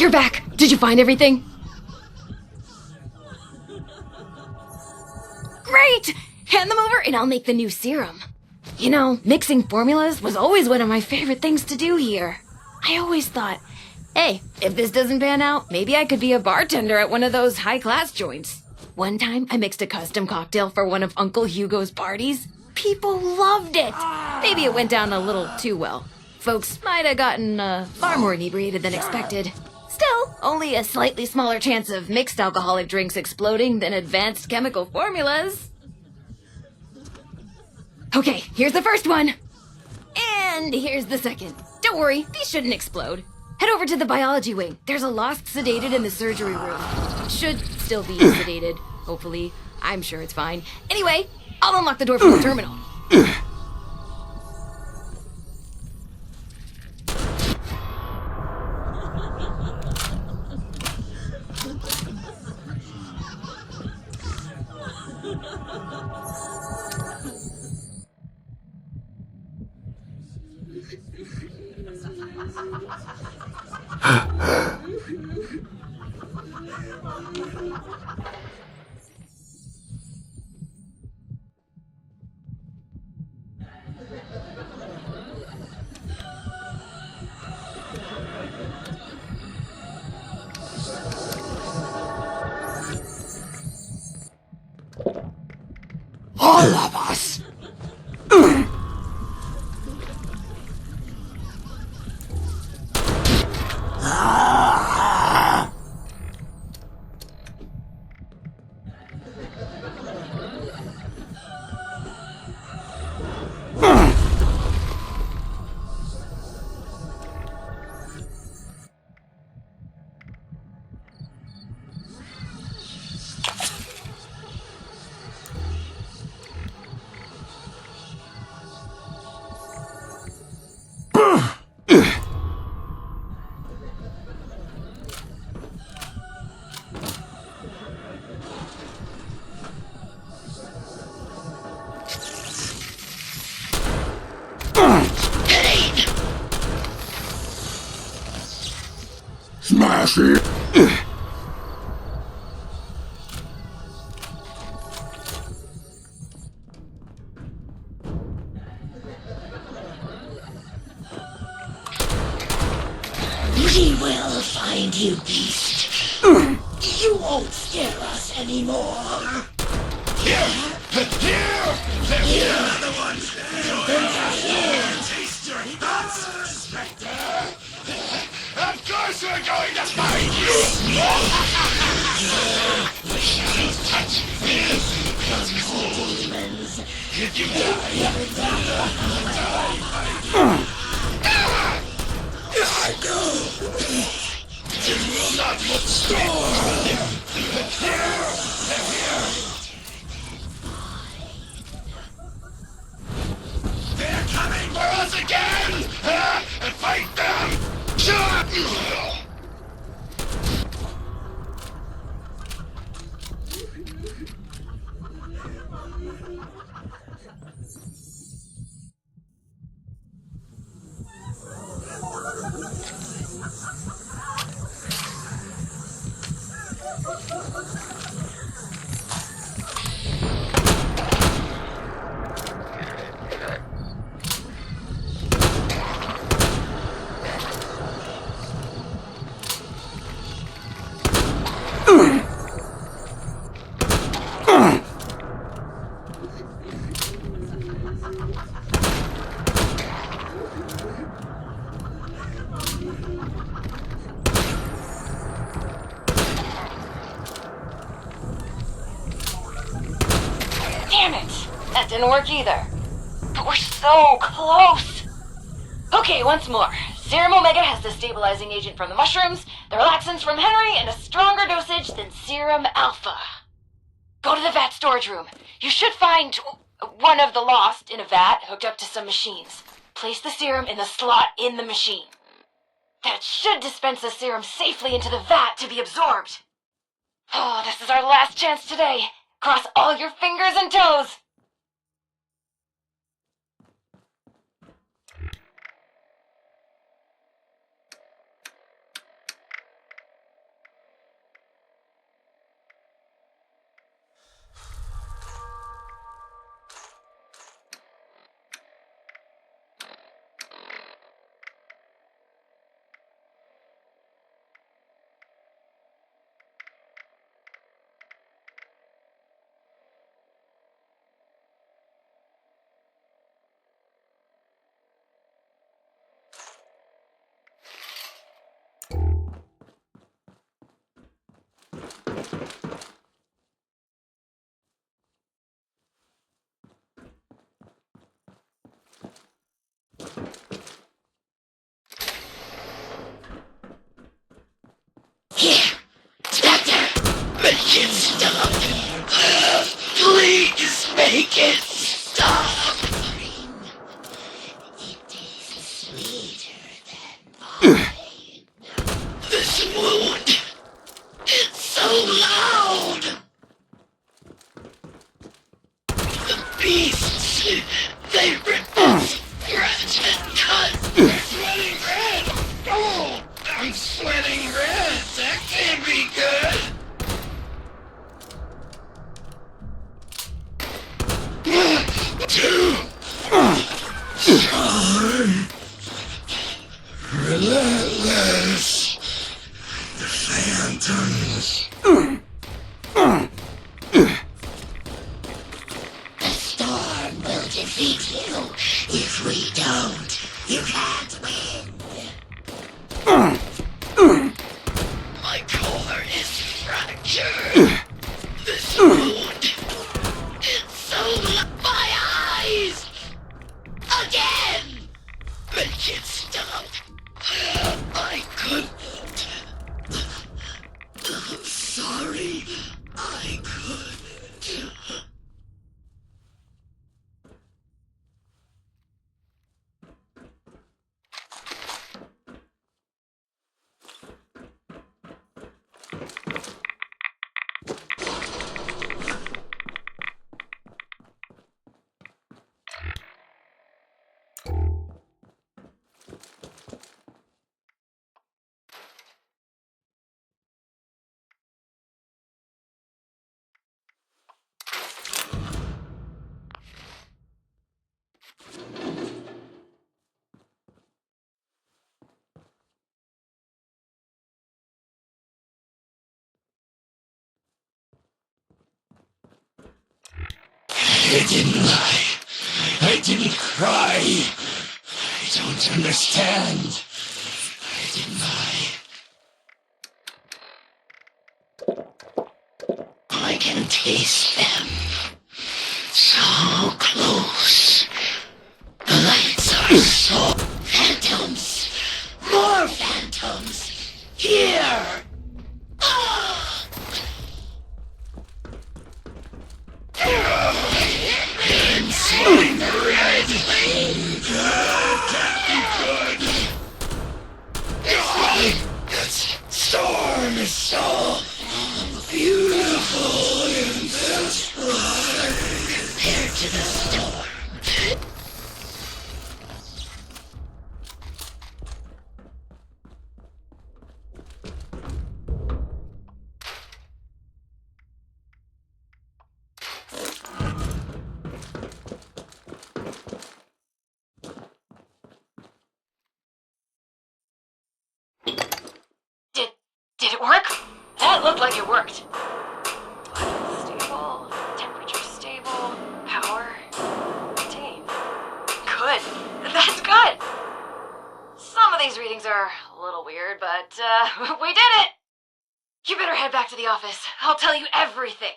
You're back! Did you find everything? Great! Hand them over and I'll make the new serum. You know, mixing formulas was always one of my favorite things to do here. I always thought, hey, if this doesn't pan out, maybe I could be a bartender at one of those high-class joints. One time, I mixed a custom cocktail for one of Uncle Hugo's parties. People loved it. Maybe it went down a little too well. Folks might have gotten far more inebriated than expected. Still, only a slightly smaller chance of mixed alcoholic drinks exploding than advanced chemical formulas. Okay, here's the first one. And here's the second. Don't worry, these shouldn't explode. Head over to the biology wing. There's a lost sedated in the surgery room. Should still be sedated, hopefully. I'm sure it's fine. Anyway, I'll unlock the door from the terminal. All of us! Smash it! We will find you, beast. You won't scare us anymore. Here! Another one! Taste your thoughts, Spectre! Of course we're going to find you! Touch this! Demons. If you die, I go! It will not look strong! They're coming for us again! Fight them! Damn it! That didn't work either. But we're so close! Okay, once more. Serum Omega has the stabilizing agent from the mushrooms, the relaxants from Henry, and a stronger dosage than Serum Alpha. Go to the vat storage room. You should find one of the lost in a vat hooked up to some machines. Place the serum in the slot in the machine. That should dispense the serum safely into the vat to be absorbed. Oh, this is our last chance today. Cross all your fingers and toes. Here! Spectre! Make it stop! Please make it stop! It is sweeter than mine. This wound! It's so loud! The beasts! They rip us! Scratch and cut! I'm sweating red! Oh! I'm sweating red! That can't be good! Two! Relentless! The phantoms! The storm will defeat you. If we don't, you can't win. My core is fractured. This wound, it's so my eyes! Again! Make it stop. I couldn't. I'm sorry. I couldn't. I didn't lie. I didn't cry. I don't understand. I didn't lie. I can taste them. So close. The lights are so... Phantoms! More phantoms! Here! Ah! I'm sweating red! Can't be good! This storm is so beautiful in this light compared to the storm. Did it work? That looked like it worked. Stable, temperature stable, power, maintain. Good. That's good. Some of these readings are a little weird, but we did it! You better head back to the office. I'll tell you everything.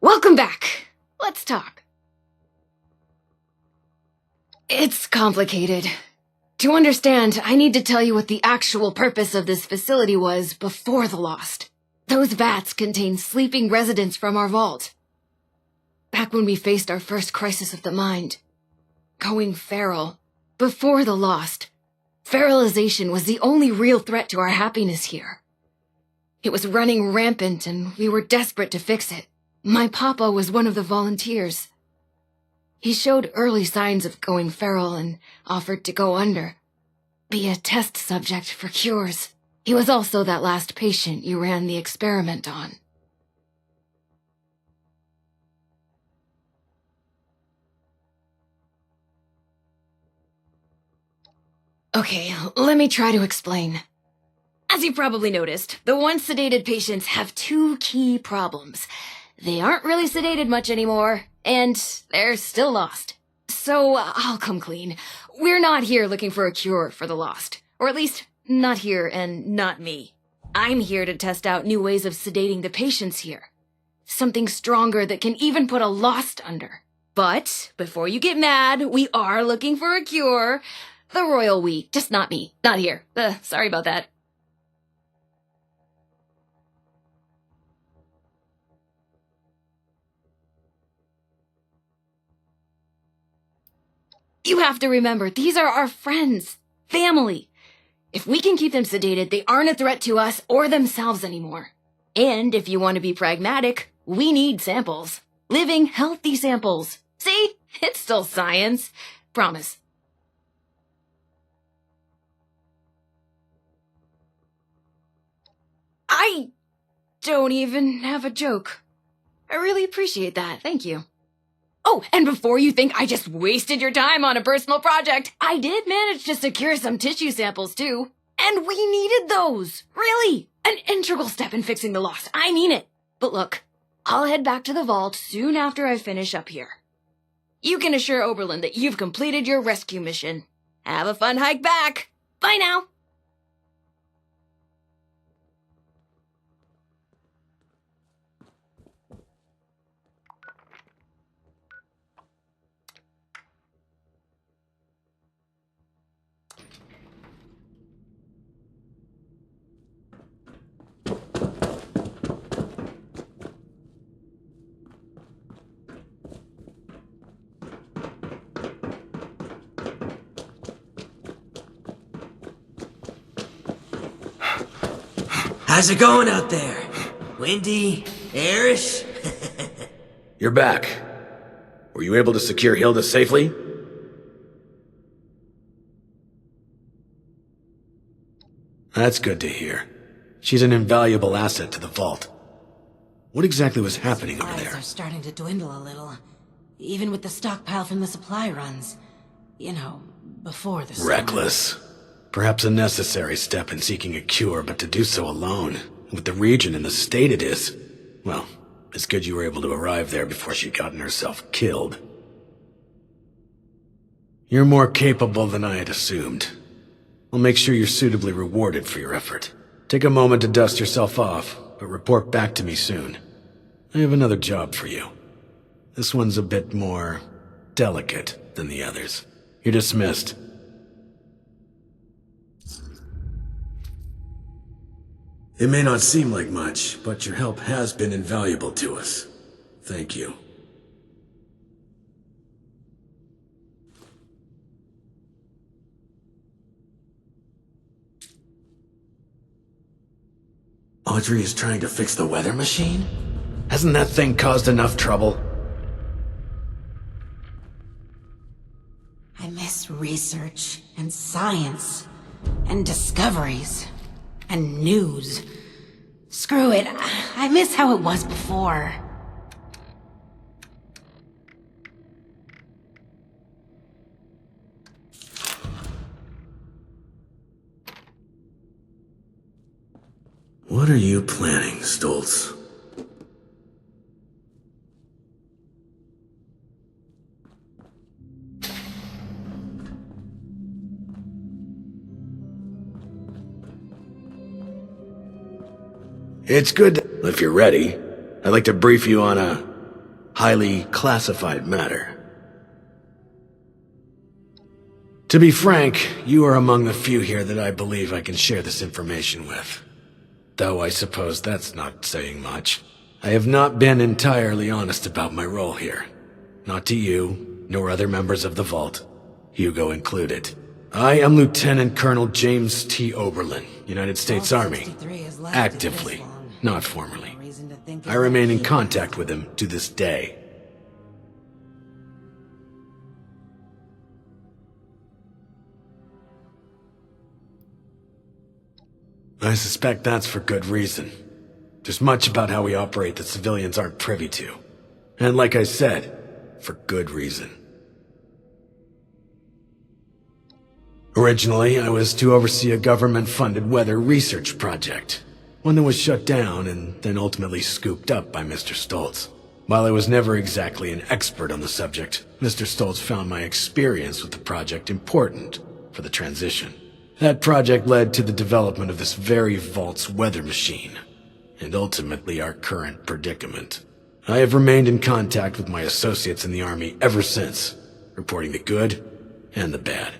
Welcome back. Let's talk. It's complicated. To understand, I need to tell you what the actual purpose of this facility was before the Lost. Those vats contain sleeping residents from our vault. back when we faced our first crisis of the mind. Going feral, before the Lost. Feralization was the only real threat to our happiness here. It was running rampant and we were desperate to fix it. My papa was one of the volunteers. He showed early signs of going feral and offered to go under. Be a test subject for cures. He was also that last patient you ran the experiment on. Okay, let me try to explain. As you probably noticed, the once sedated patients have two key problems. They aren't really sedated much anymore, and they're still lost. So, I'll come clean. We're not here looking for a cure for the lost. Or at least, not here and not me. I'm here to test out new ways of sedating the patients here. Something stronger that can even put a lost under. But, before you get mad, we are looking for a cure. The royal we, just not me. Not here. Sorry about that. You have to remember, these are our friends. Family. If we can keep them sedated, they aren't a threat to us or themselves anymore. And if you want to be pragmatic, we need samples. Living, healthy samples. See? It's still science. Promise. I don't even have a joke. I really appreciate that, thank you. Oh, and before you think I just wasted your time on a personal project, I did manage to secure some tissue samples too. And we needed those! Really! An integral step in fixing the lost, I mean it! But look, I'll head back to the vault soon after I finish up here. You can assure Oberlin that you've completed your rescue mission. Have a fun hike back! Bye now! How's it going out there? Windy? Airish? You're back. Were you able to secure Hilda safely? That's good to hear. She's an invaluable asset to the vault. What exactly was happening over Supplies there? are starting to dwindle a little. Even with the stockpile from the supply runs. You know, before the storm. Reckless. Perhaps a necessary step in seeking a cure, but to do so alone, with the region in the state it is, well, it's good you were able to arrive there before she'd gotten herself killed. You're more capable than I had assumed. I'll make sure you're suitably rewarded for your effort. Take a moment to dust yourself off, but report back to me soon. I have another job for you. This one's a bit more delicate than the others. You're dismissed. It may not seem like much, but your help has been invaluable to us. Thank you. Audrey is trying to fix the weather machine? Hasn't that thing caused enough trouble? I miss research and science and discoveries and news. Screw it, I miss how it was before. What are you planning, Stoltz? It's good if you're ready. I'd like to brief you on a highly classified matter. To be frank, you are among the few here that I believe I can share this information with. Though I suppose that's not saying much. I have not been entirely honest about my role here. Not to you, nor other members of the Vault, Hugo included. I am Lieutenant Colonel James T. Oberlin, United States Army. 63 has lasted Actively, this long. not formally. No reason to think I it remain won't in keep contact lasting. with him to this day. I suspect that's for good reason. There's much about how we operate that civilians aren't privy to. And like I said, for good reason. Originally, I was to oversee a government-funded weather research project. One that was shut down and then ultimately scooped up by Mr. Stoltz. While I was never exactly an expert on the subject, Mr. Stoltz found my experience with the project important for the transition. That project led to the development of this very Vault's weather machine, and ultimately our current predicament. I have remained in contact with my associates in the Army ever since, reporting the good and the bad.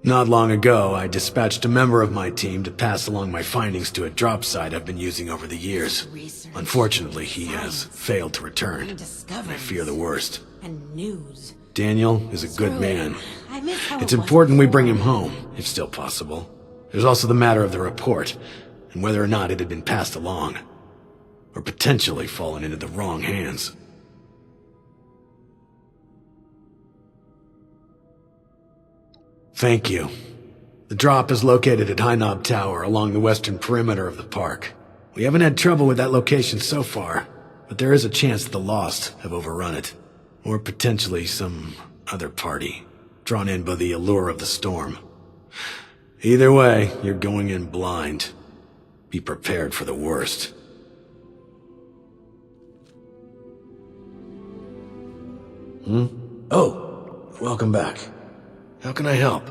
Not long ago, I dispatched a member of my team to pass along my findings to a drop site I've been using over the years. Unfortunately, he has failed to return, and I fear the worst. And news. Daniel is a good Screw man. it. I miss how It's it was important we bring before. him home, if still possible. There's also the matter of the report, and whether or not it had been passed along, or potentially fallen into the wrong hands. Thank you. The drop is located at High Knob Tower along the western perimeter of the park. We haven't had trouble with that location so far, but there is a chance that the Lost have overrun it. Or potentially some other party, drawn in by the allure of the storm. Either way, you're going in blind. Be prepared for the worst. Oh, welcome back. How can I help?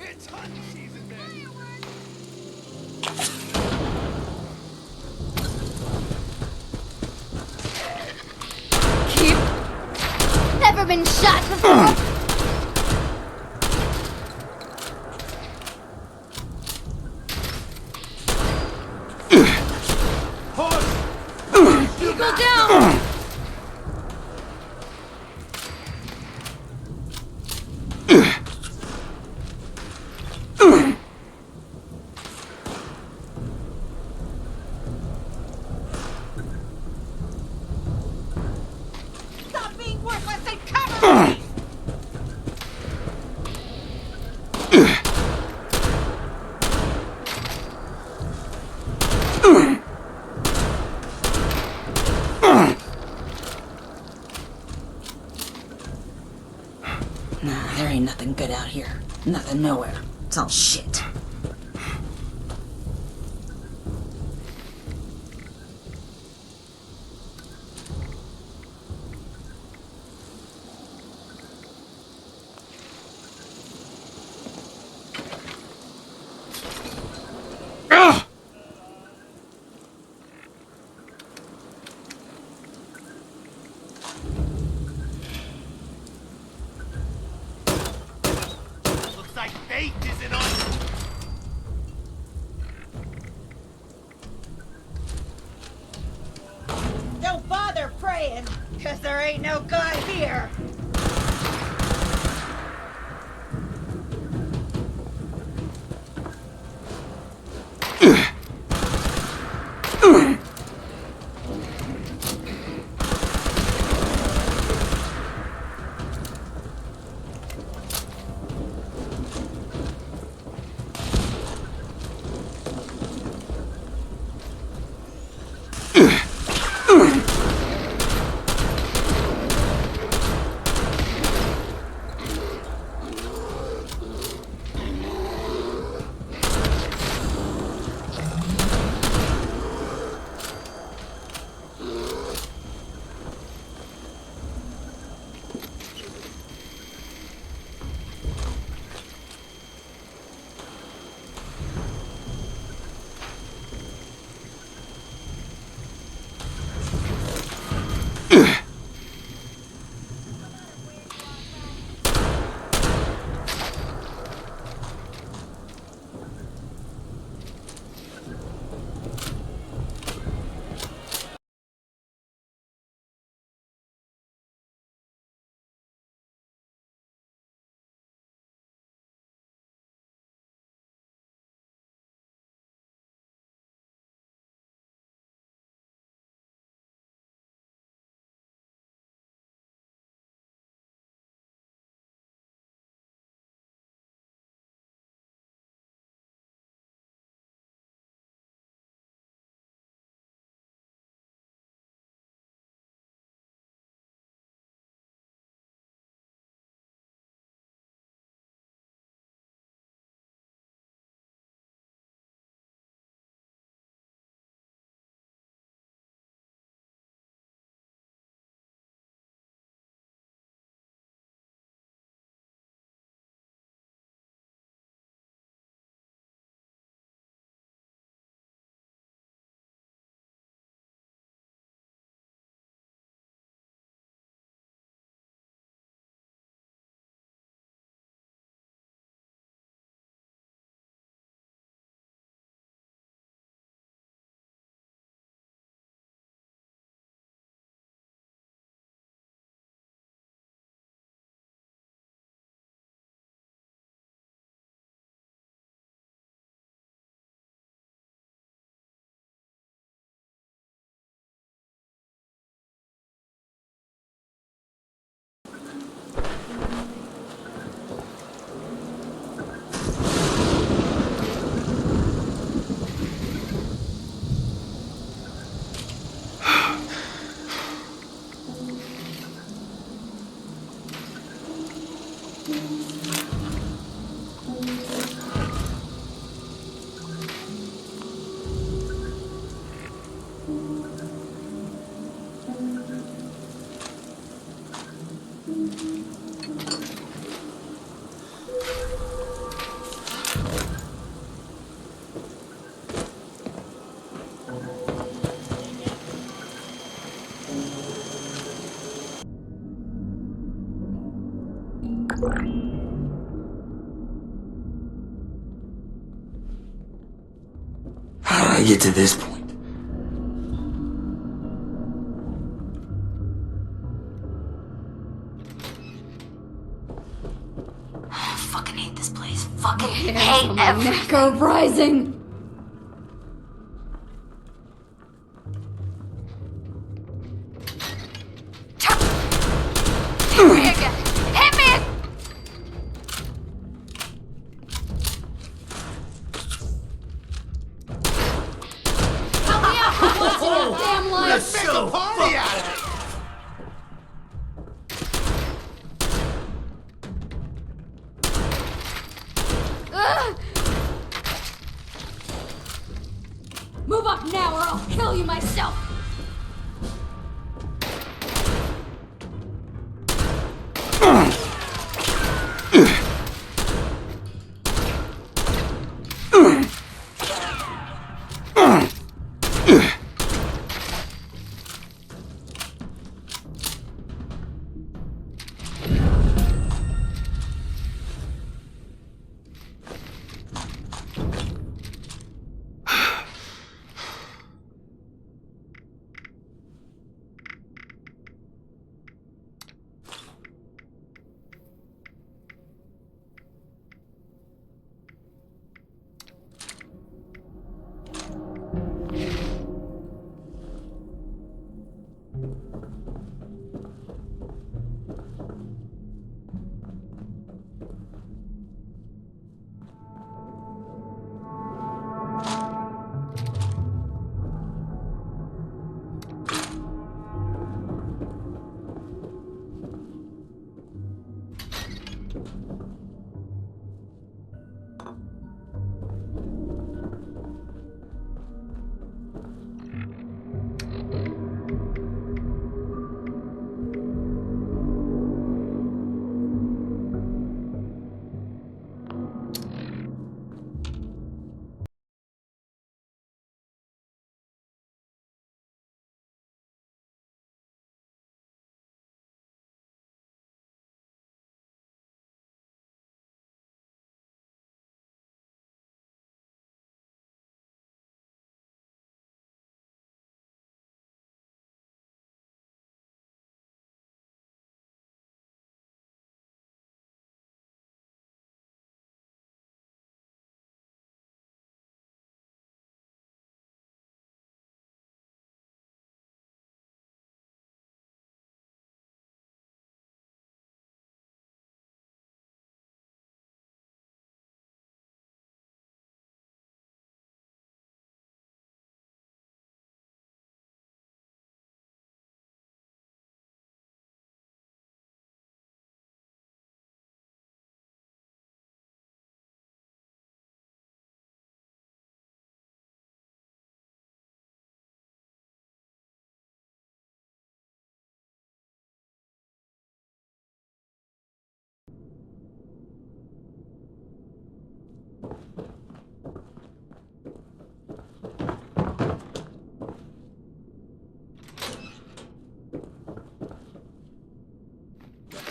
It's hunting season, man. Never been shot before. Eagle down. Stop being worthless and cover me! Nah, there ain't nothing good out here. Nothing nowhere. It's all shit. Looks like fate isn't on. Don't bother praying, cause there ain't no God here. How did I get to this point? I fucking hate this place. Fucking hate My everything. neck are rising. Hit me again. Hit me again. Damn life. So Party out of it! Move up now or I'll kill you myself.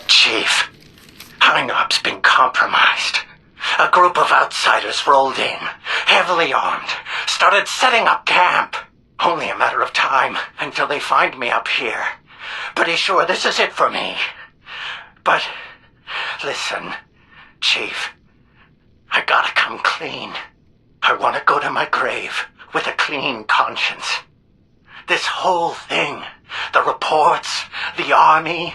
Chief, Hynop's been compromised. A group of outsiders rolled in, heavily armed, started setting up camp. Only a matter of time until they find me up here. Pretty sure this is it for me. But, listen, Chief, I gotta come clean. I want to go to my grave with a clean conscience. This whole thing, the reports, the army,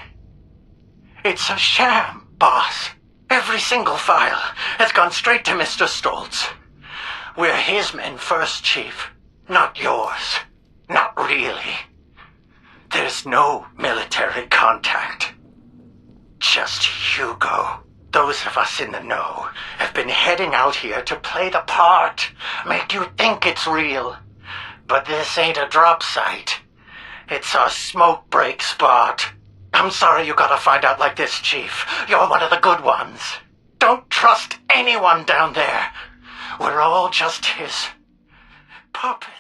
it's a sham, boss. Every single file has gone straight to Mr. Stoltz. We're his men first, Chief, not yours. Not really. There's no military contact. Just Hugo. Those of us in the know have been heading out here to play the part, make you think it's real. But this ain't a drop site. It's a smoke break spot. I'm sorry you gotta find out like this, Chief. You're one of the good ones. Don't trust anyone down there. We're all just his puppets.